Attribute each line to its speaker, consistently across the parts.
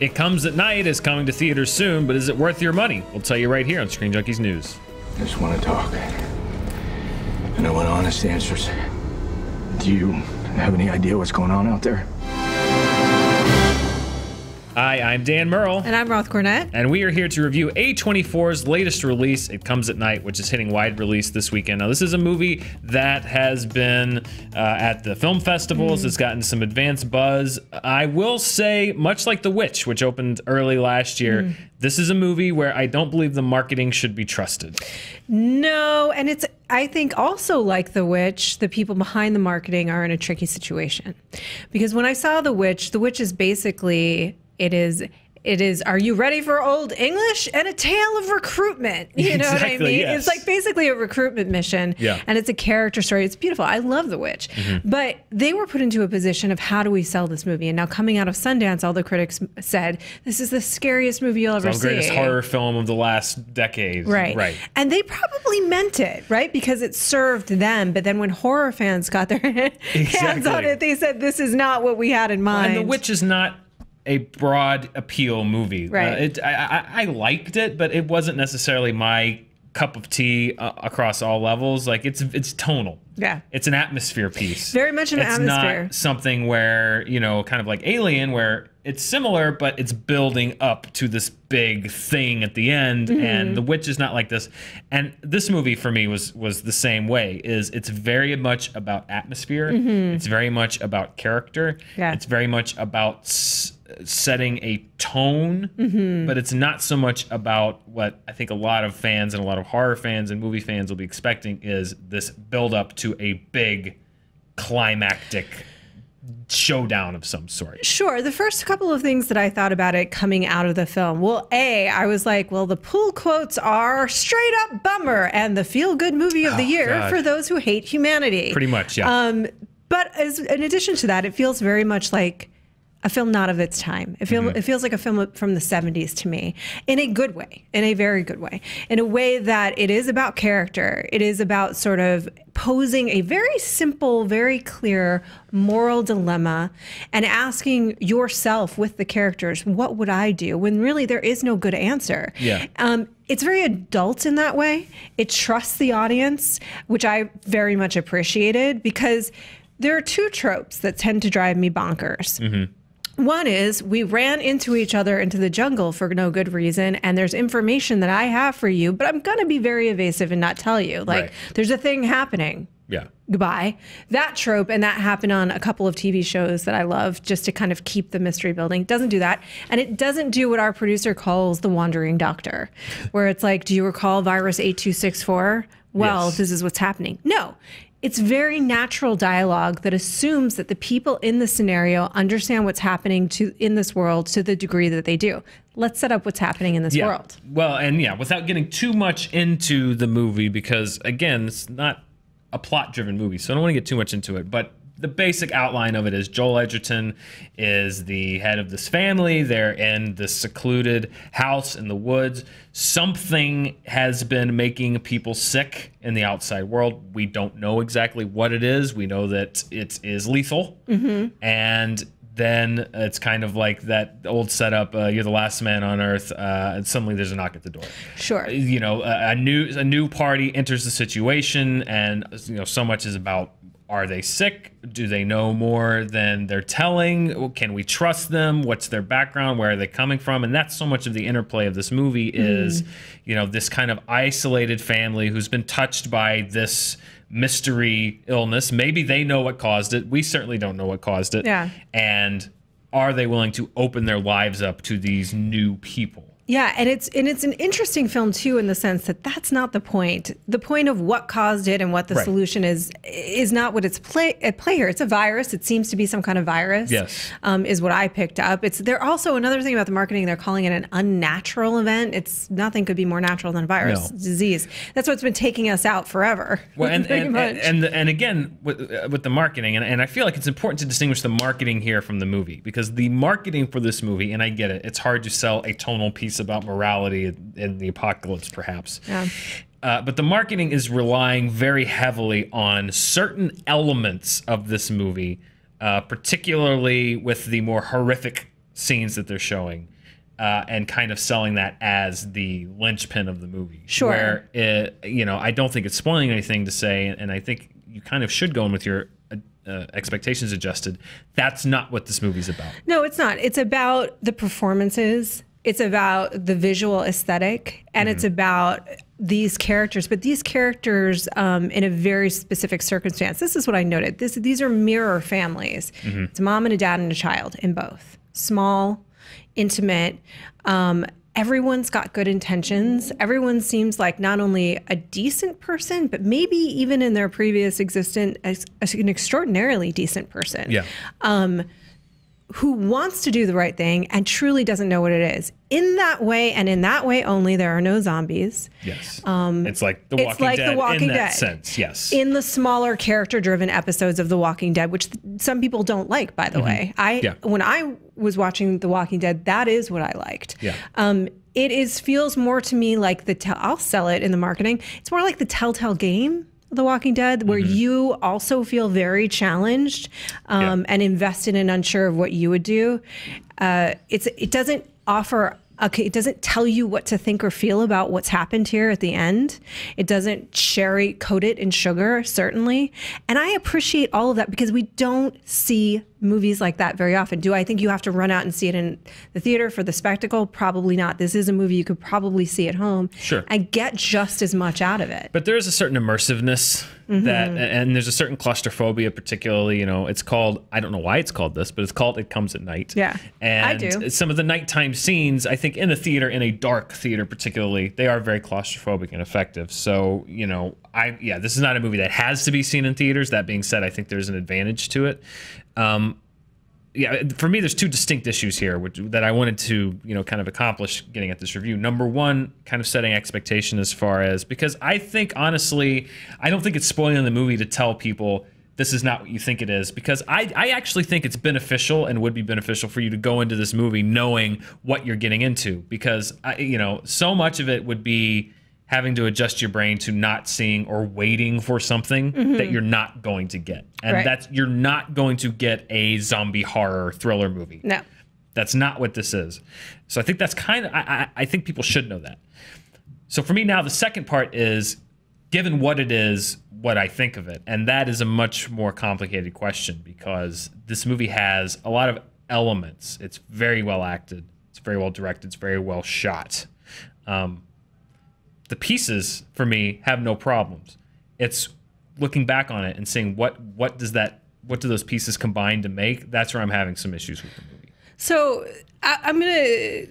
Speaker 1: It Comes at Night is coming to theaters soon, but is it worth your money? We'll tell you right here on Screen Junkies News.
Speaker 2: I just want to talk. And I want honest answers. Do you have any idea what's going on out there?
Speaker 1: Hi, I'm Dan Merle.
Speaker 3: And I'm Roth Cornett.
Speaker 1: And we are here to review A24's latest release, It Comes at Night, which is hitting wide release this weekend. Now, this is a movie that has been at the film festivals. It's gotten some advanced buzz. I will say, much like The Witch, which opened early last year, this is a movie where I don't believe the marketing should be trusted.
Speaker 3: No, and it's, I think also like The Witch, the people behind the marketing are in a tricky situation. Because when I saw The Witch is basically... It is, are you ready for Old English? And a tale of recruitment. You know what I mean?
Speaker 1: Yes.
Speaker 3: It's like basically a recruitment mission.
Speaker 1: Yeah.
Speaker 3: And it's a character story. It's beautiful. I love The Witch. But they were put into a position of how do we sell this movie? And now coming out of Sundance, all the critics said, this is the scariest movie you'll ever see.
Speaker 1: The greatest horror film of the last decade.
Speaker 3: Right.
Speaker 1: Right.
Speaker 3: And they probably meant it, right? Because it served them. But then when horror fans got their hands on it, they said, this is not what we had in mind.
Speaker 1: And The Witch is not a broad appeal movie.
Speaker 3: Right.
Speaker 1: I liked it, but it wasn't necessarily my cup of tea across all levels. Like it's tonal.
Speaker 3: Yeah.
Speaker 1: It's an atmosphere piece.
Speaker 3: Very much an atmosphere.
Speaker 1: It's not something where, you know, kind of like Alien, where it's similar, but it's building up to this big thing at the end. And The Witch is not like this. And this movie for me was the same way. It's very much about atmosphere. It's very much about character.
Speaker 3: Yeah.
Speaker 1: It's very much about setting a tone, but it's not so much about what I think a lot of fans and a lot of horror fans and movie fans will be expecting is this build up to a big climactic showdown of some sort.
Speaker 3: Sure. The first couple of things that I thought about it coming out of the film. Well, I was like, well, the pull quotes are straight up bummer and the feel good movie of the year for those who hate humanity.
Speaker 1: Pretty much, yeah.
Speaker 3: But in addition to that, it feels very much like a film not of its time. It feels like a film from the 70s to me, in a good way, in a very good way, in a way that it is about character. It is about sort of posing a very simple, very clear moral dilemma and asking yourself with the characters, what would I do? When really there is no good answer.
Speaker 1: Yeah.
Speaker 3: It's very adult in that way. It trusts the audience, which I very much appreciated, because there are two tropes that tend to drive me bonkers. One is we ran into each other into the jungle for no good reason, and there's information that I have for you, but I'm going to be very evasive and not tell you. Like, there's a thing happening.
Speaker 1: Yeah.
Speaker 3: Goodbye. That trope, and that happened on a couple of TV shows that I love just to kind of keep the mystery building. Doesn't do that. And it doesn't do what our producer calls the wandering doctor, where it's like, do you recall virus 8264? Well,
Speaker 1: Yes.
Speaker 3: this is what's happening. No. It's very natural dialogue that assumes that the people in the scenario understand what's happening in this world to the degree that they do. Let's set up what's happening in this world.
Speaker 1: Well, and yeah, without getting too much into the movie, because again, it's not a plot-driven movie, so I don't want to get too much into it, but the basic outline of it is Joel Edgerton is the head of this family. They're in this secluded house in the woods. Something has been making people sick in the outside world. We don't know exactly what it is. We know that it is lethal. And then it's kind of like that old setup, you're the last man on earth, and suddenly there's a knock at the door.
Speaker 3: Sure.
Speaker 1: You know, a new party enters the situation, and you know, so much is about, are they sick? Do they know more than they're telling? Can we trust them? What's their background? Where are they coming from? And that's so much of the interplay of this movie is, you know, this kind of isolated family who's been touched by this mystery illness. Maybe they know what caused it. We certainly don't know what caused it.
Speaker 3: Yeah.
Speaker 1: And are they willing to open their lives up to these new people?
Speaker 3: Yeah, and it's an interesting film too, in the sense that that's not the point. The point of what caused it and what the solution is not what it's at play here. It's a virus. It seems to be some kind of virus.
Speaker 1: Yes,
Speaker 3: is what I picked up. They're also another thing about the marketing. They're calling it an unnatural event. It's nothing could be more natural than a virus disease. That's what's been taking us out forever.
Speaker 1: Well, and again with the marketing, and I feel like it's important to distinguish the marketing here from the movie, because the marketing for this movie, and I get it, it's hard to sell a tonal piece about morality in the apocalypse, perhaps. Yeah. But the marketing is relying very heavily on certain elements of this movie, particularly with the more horrific scenes that they're showing. And kind of selling that as the linchpin of the movie.
Speaker 3: Sure.
Speaker 1: Where, I don't think it's spoiling anything to say, and I think you kind of should go in with your expectations adjusted. That's not what this movie's about.
Speaker 3: No, it's not. It's about the performances. It's about the visual aesthetic, and it's about these characters, but these characters in a very specific circumstance. This is what I noted. These are mirror families. It's a mom and a dad and a child in both. Small, intimate. Everyone's got good intentions. Everyone seems like not only a decent person, but maybe even in their previous existence, an extraordinarily decent person.
Speaker 1: Yeah.
Speaker 3: Who wants to do the right thing and truly doesn't know what it is. In that way, and in that way only, there are no zombies.
Speaker 1: Yes. It's like The Walking Dead in that sense, yes.
Speaker 3: In the smaller character-driven episodes of The Walking Dead, which some people don't like, by the way. When I was watching The Walking Dead, that is what I liked.
Speaker 1: Yeah.
Speaker 3: It feels more to me like I'll sell it in the marketing. It's more like the Telltale game. The Walking Dead, where you also feel very challenged and invested and unsure of what you would do. It doesn't offer. It doesn't tell you what to think or feel about what's happened here at the end. It doesn't cherry coat it in sugar, certainly. And I appreciate all of that because we don't see movies like that very often. Do I think you have to run out and see it in the theater for the spectacle? Probably not. This is a movie you could probably see at home and get just as much out of it.
Speaker 1: But there is a certain immersiveness and there's a certain claustrophobia, particularly, it's called, I don't know why it's called this, but it's called It Comes at Night.
Speaker 3: Yeah,
Speaker 1: and
Speaker 3: I do.
Speaker 1: Some of the nighttime scenes, I think in a theater, in a dark theater particularly, they are very claustrophobic and effective. So, this is not a movie that has to be seen in theaters. That being said, I think there's an advantage to it. For me, there's two distinct issues here that I wanted to, kind of accomplish getting at this review. Number one, kind of setting expectation as far as, because I think, honestly, I don't think it's spoiling the movie to tell people this is not what you think it is, because I actually think it's beneficial and would be beneficial for you to go into this movie knowing what you're getting into, because, so much of it would be having to adjust your brain to not seeing or waiting for something that you're not going to get. And you're not going to get a zombie horror thriller movie.
Speaker 3: No.
Speaker 1: That's not what this is. So I think that's kind of, I think people should know that. So for me now, the second part is, given what it is, what I think of it. And that is a much more complicated question, because this movie has a lot of elements. It's very well acted. It's very well directed. It's very well shot. The pieces, for me, have no problems. It's looking back on it and saying, what do those pieces combine to make? That's where I'm having some issues with the movie.
Speaker 3: So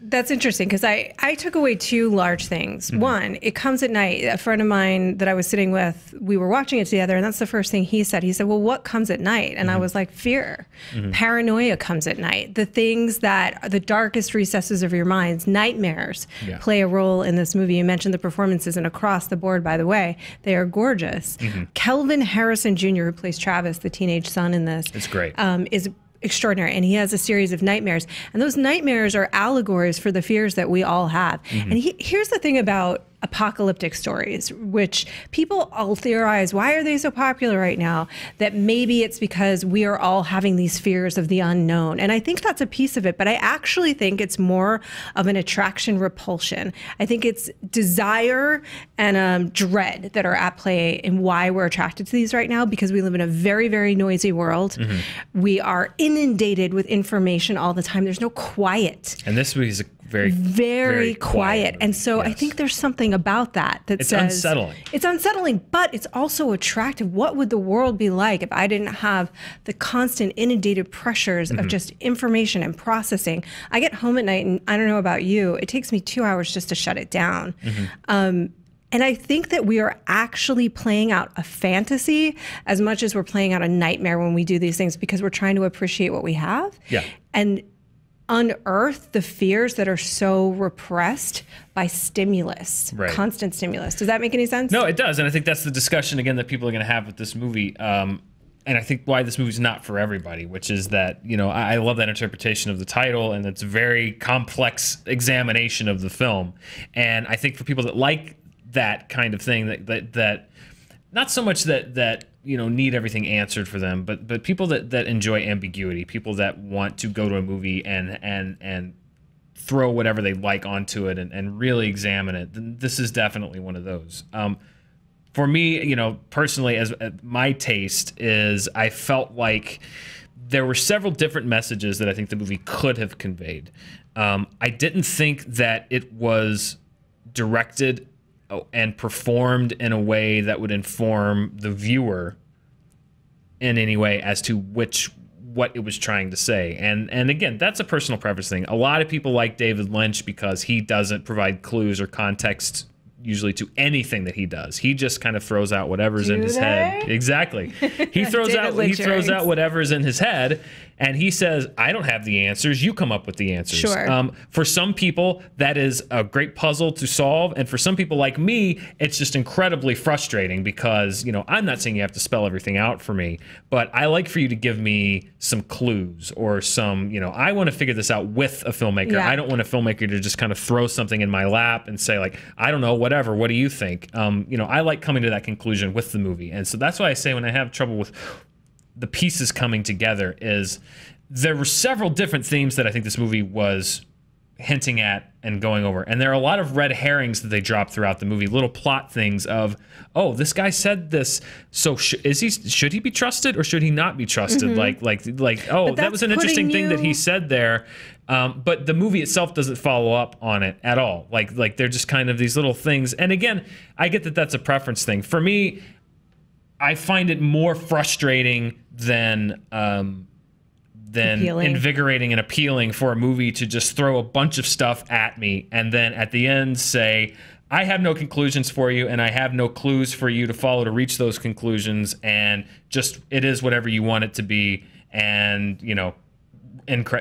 Speaker 3: that's interesting, because I took away two large things. One, It Comes at Night. A friend of mine that I was sitting with, we were watching it together, and that's the first thing he said. He said, well, what comes at night? And I was like, fear. Paranoia comes at night. The things that the darkest recesses of your minds, nightmares, play a role in this movie. You mentioned the performances, and across the board, by the way, they are gorgeous. Kelvin Harrison Jr., who plays Travis, the teenage son in this,
Speaker 1: it's great.
Speaker 3: Is extraordinary, and he has a series of nightmares, and those nightmares are allegories for the fears that we all have. And here's the thing about apocalyptic stories, which people all theorize, why are they so popular right now? That maybe it's because we are all having these fears of the unknown. And I think that's a piece of it, but I actually think it's more of an attraction repulsion. I think it's desire and dread that are at play in why we're attracted to these right now, because we live in a very, very noisy world. We are inundated with information all the time. There's no quiet.
Speaker 1: And this movie is very,
Speaker 3: very quiet. And so I think there's something about that
Speaker 1: it's
Speaker 3: says
Speaker 1: unsettling.
Speaker 3: It's unsettling, but it's also attractive. What would the world be like if I didn't have the constant inundated pressures of just information and processing? I get home at night, and I don't know about you, it takes me 2 hours just to shut it down. And I think that we are actually playing out a fantasy as much as we're playing out a nightmare when we do these things, because we're trying to appreciate what we have. And unearth the fears that are so repressed by stimulus, constant stimulus. Does that make any sense?
Speaker 1: No, it does. And I think that's the discussion, again, that people are going to have with this movie. And I think why this movie's not for everybody, which is that, I love that interpretation of the title, and it's a very complex examination of the film. And I think for people that like that kind of thing, that not so much that need everything answered for them, but people that enjoy ambiguity, people that want to go to a movie and throw whatever they like onto it and really examine it, then this is definitely one of those. For me, personally, as my taste is, I felt like there were several different messages that I think the movie could have conveyed. I didn't think that it was directed and performed in a way that would inform the viewer in any way as to what it was trying to say. And again, that's a personal preference thing. A lot of people like David Lynch because he doesn't provide clues or context usually to anything that he does. He just kind of throws out whatever's in his head. Exactly. He throws out whatever's in his head, and he says, I don't have the answers. You come up with the answers.
Speaker 3: Sure.
Speaker 1: For some people, that is a great puzzle to solve. And for some people like me, it's just incredibly frustrating because, I'm not saying you have to spell everything out for me, but I like for you to give me some clues or some, I want to figure this out with a filmmaker.
Speaker 3: Yeah.
Speaker 1: I don't want a filmmaker to just kind of throw something in my lap and say like, I don't know, whatever. What do you think? I like coming to that conclusion with the movie. And so that's why I say when I have trouble with the pieces coming together is there were several different themes that I think this movie was hinting at and going over. And there are a lot of red herrings that they drop throughout the movie, little plot things of, oh, this guy said this, so should he be trusted or should he not be trusted?
Speaker 3: Mm-hmm.
Speaker 1: Like oh, that was an interesting thing that he said there. But the movie itself doesn't follow up on it at all. Like they're just kind of these little things. And again, I get that that's a preference thing. For me, I find it more frustrating than invigorating and appealing for a movie to just throw a bunch of stuff at me and then at the end say, I have no conclusions for you and I have no clues for you to follow to reach those conclusions, and just it is whatever you want it to be, and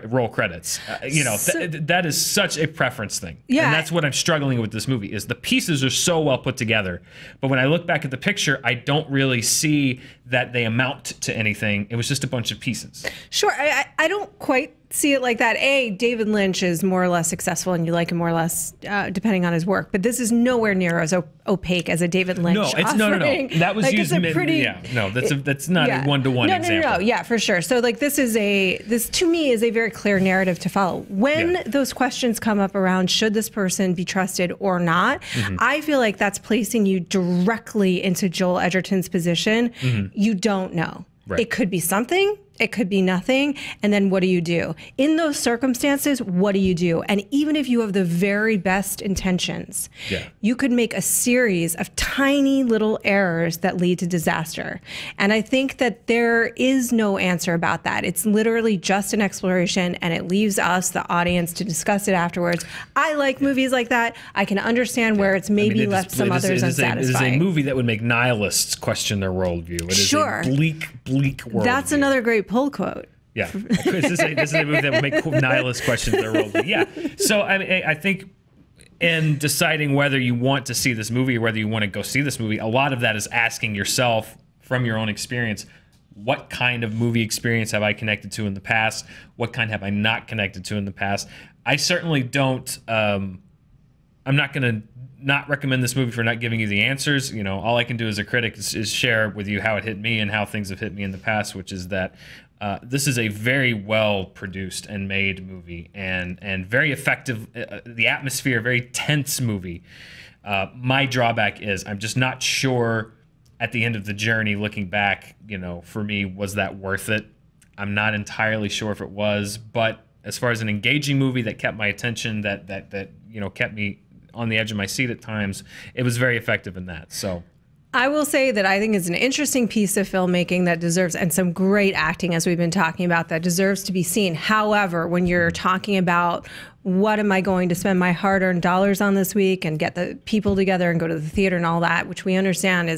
Speaker 1: roll credits. That is such a preference thing.
Speaker 3: Yeah.
Speaker 1: And that's what I'm struggling with this movie is the pieces are so well put together. But when I look back at the picture, I don't really see that they amount to anything. It was just a bunch of pieces.
Speaker 3: Sure. I don't quite see it like that. David Lynch is more or less successful and you like him more or less depending on his work. But this is nowhere near as opaque as a David Lynch offering.
Speaker 1: No. That was used that's not a one-to-one example.
Speaker 3: No. Yeah, for sure. So like this to me is a very clear narrative to follow. When those questions come up around should this person be trusted or not, I feel like that's placing you directly into Joel Edgerton's position. You don't know. Right. It could be something. It could be nothing. And then what do you do? In those circumstances, what do you do? And even if you have the very best intentions, you could make a series of tiny little errors that lead to disaster. And I think that there is no answer about that. It's literally just an exploration, and it leaves us, the audience, to discuss it afterwards. I like movies like that. I can understand where it's maybe left some others unsatisfied.
Speaker 1: It is a movie that would make nihilists question their worldview. It is a bleak worldview.
Speaker 3: That's another great pull quote.
Speaker 1: Yeah, this is a movie that would make nihilist question their worldview. Yeah, so I think in deciding whether you want to see this movie or whether you want to go see this movie, a lot of that is asking yourself from your own experience, what kind of movie experience have I connected to in the past? What kind have I not connected to in the past? I certainly don't. I'm not going to not recommend this movie for not giving you the answers. All I can do as a critic is share with you how it hit me and how things have hit me in the past, which is that this is a very well produced and made movie and very effective. The atmosphere, very tense movie. My drawback is I'm just not sure at the end of the journey, looking back, for me, was that worth it? I'm not entirely sure if it was, but as far as an engaging movie that kept my attention, that kept me on the edge of my seat at times, it was very effective in that. So
Speaker 3: I will say that I think it's an interesting piece of filmmaking that deserves, and some great acting, as we've been talking about, that deserves to be seen. However, when you're talking about what am I going to spend my hard-earned dollars on this week and get the people together and go to the theater and all that, which we understand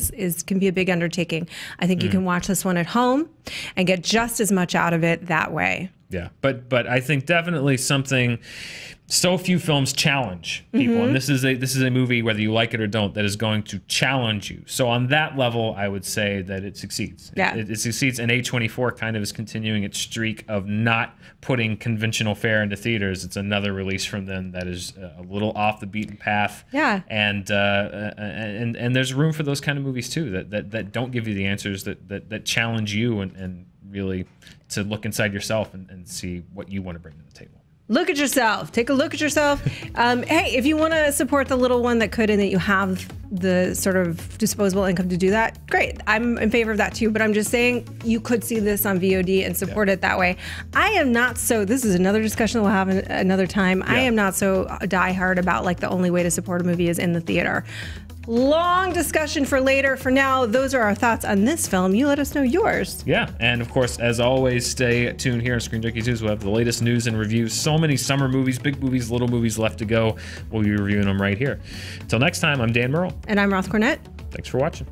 Speaker 3: can be a big undertaking, I think you can watch this one at home and get just as much out of it that way.
Speaker 1: Yeah, but I think definitely something so few films challenge people, and this is a movie, whether you like it or don't, that is going to challenge you. So on that level, I would say that it succeeds.
Speaker 3: Yeah.
Speaker 1: It succeeds, and A24 kind of is continuing its streak of not putting conventional fare into theaters. It's another release from them that is a little off the beaten path.
Speaker 3: Yeah.
Speaker 1: And there's room for those kind of movies too, that don't give you the answers, that challenge you and really to look inside yourself and see what you want to bring to the table.
Speaker 3: Look at yourself. Take a look at yourself. Hey, if you want to support the little one that could, and that you have the sort of disposable income to do that, great. I'm in favor of that too, but I'm just saying you could see this on VOD and support it that way. I am not so, this is another discussion we'll have another time. I am not so diehard about like the only way to support a movie is in the theater. Long discussion for later. For now, those are our thoughts on this film. You let us know yours.
Speaker 1: Yeah, and of course, as always, stay tuned here on Screen Junkies News. We'll have the latest news and reviews. So many summer movies, big movies, little movies left to go. We'll be reviewing them right here. Until next time, I'm Dan Merle.
Speaker 3: And I'm Roth Cornett.
Speaker 1: Thanks for watching.